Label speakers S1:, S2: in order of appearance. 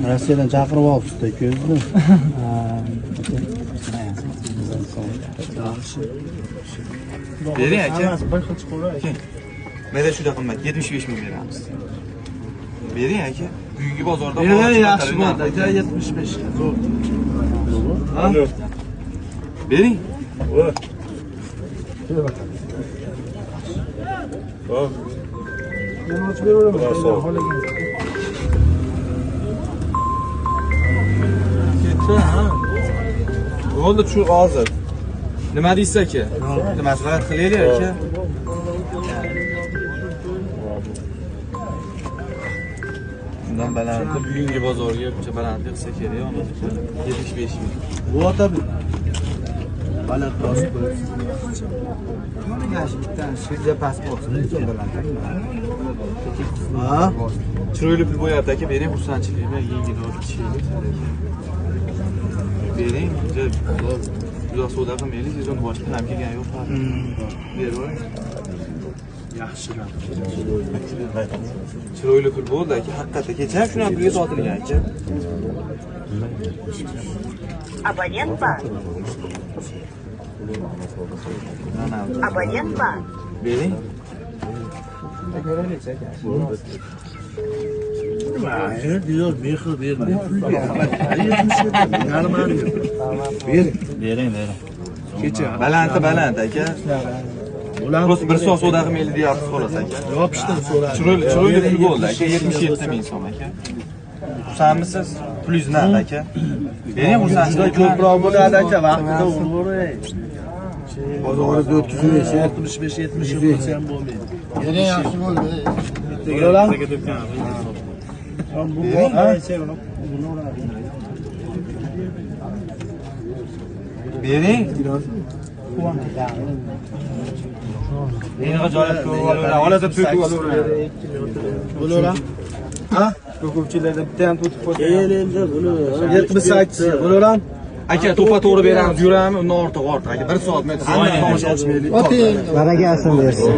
S1: Rossiyadan chaqirib olibdi ko'zni.
S2: Bering aka. Mana shunaqa qimmat 75 ming beramiz. Bering aka. Bugungi bozorda
S1: Yaxshi bo'ldi aka 75 ga. Zo'r.
S2: Ha? Bering.
S1: Men ochib beraman. Ketdi, ha.
S2: Bo'ldi, shu hozir. Nima deysiz aka? Maslahat qilaylik aka. Bundan balandni bugungi bozorga buncha balandlik qilsa kerak, ona 75 ming.
S1: Bu ota baland bosib qo'yibsiz.
S3: Sizga pasport
S1: Ha?
S2: Chiroyli pul bo'yapti aka, bering xursandchilik bilan yengil olib ichaylik. Bering, uzoq savdo qilmaylik, sezon boshida ham kelgan yo'q. Beravering.
S1: Yaxshi.
S2: Chiroyli pul bo'ldi aka, haqiqatda kecha ham shuna pulga sotilgan aka.
S4: Абонент бар. Абонент бар.
S2: Bering.
S1: Mayli, diyor, mehr bermaydi. Bering. Kecha
S2: Baland aka. Prosta bir so'm savdo qilmaylik deyapsiz xolos aka.
S1: yopishdim so'radi.
S2: Chiroyli pul bo'ldi aka, 77 ming so'm aka. Xursandmisiz? Pulingiz naq aka. Bering xursandchilik
S1: Ko'proq bo'ladi aka, vaqtida uravering. Bozorda o'tkazilishi 75-70 bo'lsa ham bo'lmaydi.
S3: Bering yaxshi bo'ldi.
S1: Birolam. Bu ha?
S2: Bering. Menga joyib ko'rib olaver. Olasa to'kib olaver.
S1: Bo'laver. Ha?
S2: Ko'pchiliklarda bitta ham to'kib qo'ysa.
S1: Endi buni 78 bo'laver.
S2: Aka to'pa to'g'ri beramiz, yuramiz, undan ortiq aka. 1 soat men tomosha ochmaylik.
S3: Barakasini bersin.